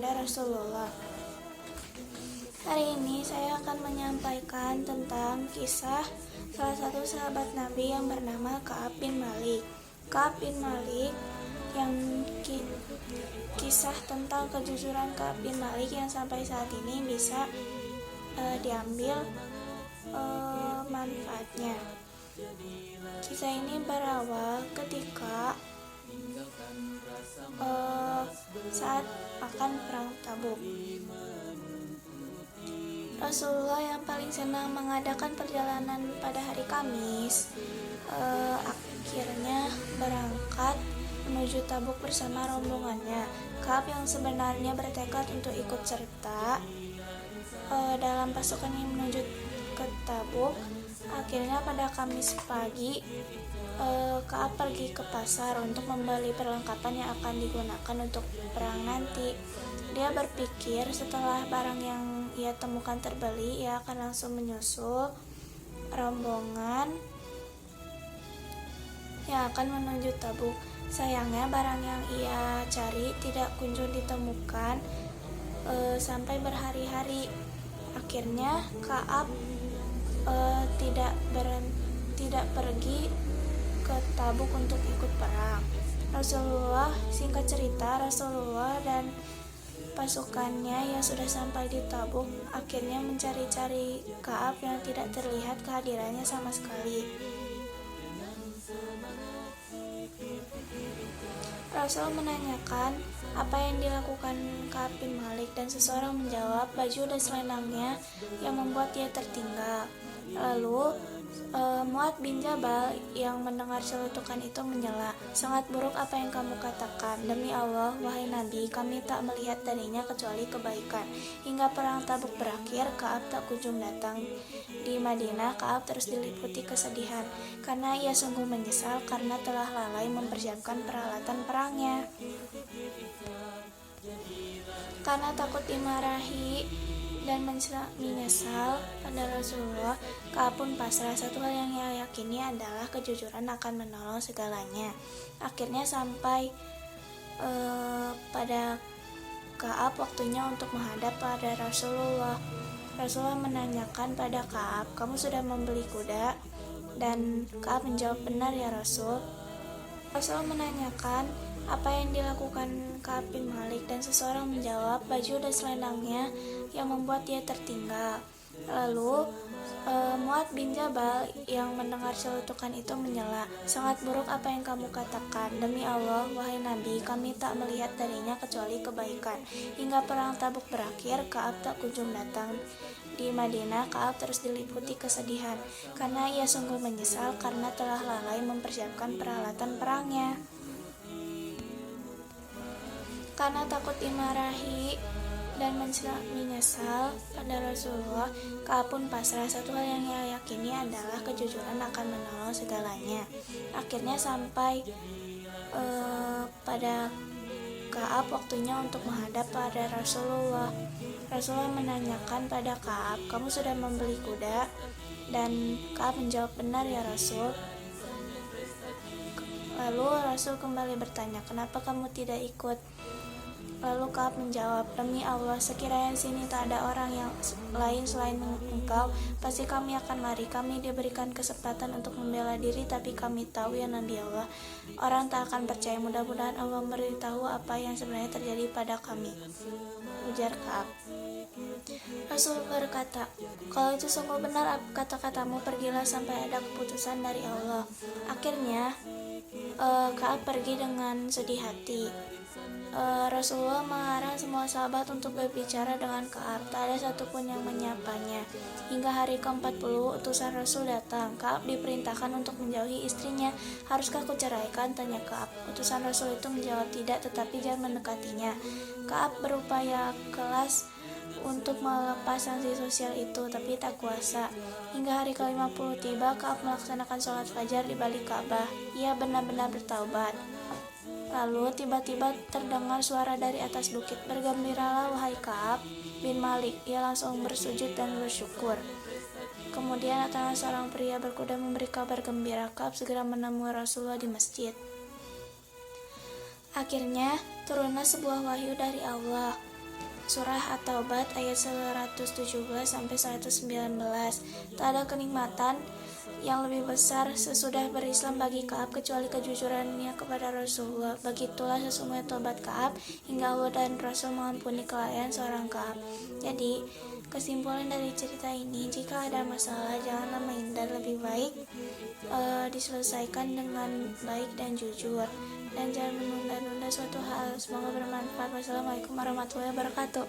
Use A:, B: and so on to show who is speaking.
A: kepada Rasulullah. Hari ini saya akan menyampaikan tentang kisah salah satu sahabat Nabi yang bernama Ka'ab bin Malik. Ka'ab bin Malik yang kisah tentang kejujuran Ka'ab bin Malik yang sampai saat ini bisa diambil manfaatnya. Kisah ini berawal ketika saat akan perang Tabuk. Rasulullah yang paling senang mengadakan perjalanan pada hari Kamis akhirnya berangkat menuju Tabuk bersama rombongannya. Ka'ab yang sebenarnya bertekad untuk ikut serta dalam pasukan yang menuju ke Tabuk, akhirnya pada Kamis pagi Ka'ab pergi ke pasar untuk membeli perlengkapan yang akan digunakan untuk perang nanti. Dia berpikir setelah barang yang ia temukan terbeli, ia akan langsung menyusul rombongan yang akan menuju Tabuk. Sayangnya barang yang ia cari tidak kunjung ditemukan sampai berhari-hari. Akhirnya Ka'ab tidak pergi ke Tabuk untuk ikut perang. Singkat cerita, Rasulullah dan pasukannya yang sudah sampai di Tabuk akhirnya mencari-cari Ka'ab yang tidak terlihat kehadirannya sama sekali. Rasul menanyakan apa yang dilakukan Ka'ab bin Malik dan seseorang menjawab, baju dan selendangnya yang membuat dia tertinggal. Lalu Mu'adz bin Jabal yang mendengar celetukan itu menyela, sangat buruk apa yang kamu katakan. Demi Allah, wahai Nabi, kami tak melihat darinya kecuali kebaikan. Hingga perang Tabuk berakhir, Ka'ab tak kunjung datang. Di Madinah, Ka'ab terus diliputi kesedihan karena ia sungguh menyesal karena telah lalai mempersiapkan peralatan perangnya. Karena takut dimarahi dan menyesal pada Rasulullah, Ka'ab pun pasrah. Satu hal yang ia yakini adalah kejujuran akan menolong segalanya. Akhirnya sampai pada Ka'ab waktunya untuk menghadap pada Rasulullah. Rasulullah menanyakan pada Ka'ab, kamu sudah membeli kuda? Dan Ka'ab menjawab, benar ya Rasul. Rasul menanyakan apa yang dilakukan Ka'ab bin Malik dan seseorang menjawab, baju dan selendangnya yang membuat dia tertinggal. Lalu Mu'adz bin Jabal yang mendengar celetukan itu menyela, sangat buruk apa yang kamu katakan. Demi Allah, wahai Nabi, kami tak melihat darinya kecuali kebaikan. Hingga perang Tabuk berakhir, Ka'ab tak kunjung datang. Di Madinah, Ka'ab terus diliputi kesedihan karena ia sungguh menyesal karena telah lalai mempersiapkan peralatan perangnya. Karena takut dimarahi dan menyesal pada Rasulullah, Ka'ab pun pasrah. Satu hal yang ia yakini adalah kejujuran akan menolong segalanya. Akhirnya sampai pada Ka'ab waktunya untuk menghadap pada Rasulullah. Rasulullah menanyakan pada Ka'ab, kamu sudah membeli kuda? Dan Ka'ab menjawab, benar ya Rasul. Lalu Rasul kembali bertanya, kenapa kamu tidak ikut? Lalu Ka'ab menjawab, demi Allah, sekiranya di sini tak ada orang yang lain selain engkau, pasti kami akan lari. Kami diberikan kesempatan untuk membela diri, tapi kami tahu ya Nabi Allah, orang tak akan percaya. Mudah-mudahan Allah memberitahu apa yang sebenarnya terjadi pada kami, ujar Ka'ab. Rasul berkata, kalau itu sungguh benar kata-katamu, pergilah sampai ada keputusan dari Allah. Akhirnya Ka'ab pergi dengan sedih hati. Rasulullah melarang semua sahabat untuk berbicara dengan Ka'ab. Tak ada satupun yang menyapanya. Hingga hari ke-40 utusan Rasul datang. Ka'ab diperintahkan untuk menjauhi istrinya. Haruskah kuceraikan? Tanya Ka'ab. Utusan Rasul itu menjawab tidak, tetapi jangan mendekatinya. Ka'ab berupaya keras untuk melepas sanksi sosial itu, tapi tak kuasa. Hingga hari ke-50 tiba, Ka'ab melaksanakan sholat fajar di balik Ka'bah. Ia benar-benar bertaubat. Lalu tiba-tiba terdengar suara dari atas bukit, bergembiralah wahai Ka'ab bin Malik. Ia langsung bersujud dan bersyukur. Kemudian datanglah seorang pria berkuda memberi kabar gembira. Ka'ab segera menemui Rasulullah di masjid. Akhirnya turunlah sebuah wahyu dari Allah. Surah At-Taubat ayat 117-119. Tak ada kenikmatan yang lebih besar sesudah berislam bagi Ka'ab kecuali kejujurannya kepada Rasulullah. Begitulah sesungguhnya tobat Ka'ab hingga Allah dan Rasul mengampuni kelalaian seorang Ka'ab. Jadi, kesimpulan dari cerita ini, jika ada masalah janganlah menghindar, lebih baik diselesaikan dengan baik dan jujur, dan jangan menunda-nunda suatu hal. Semoga bermanfaat. Wassalamualaikum warahmatullahi wabarakatuh.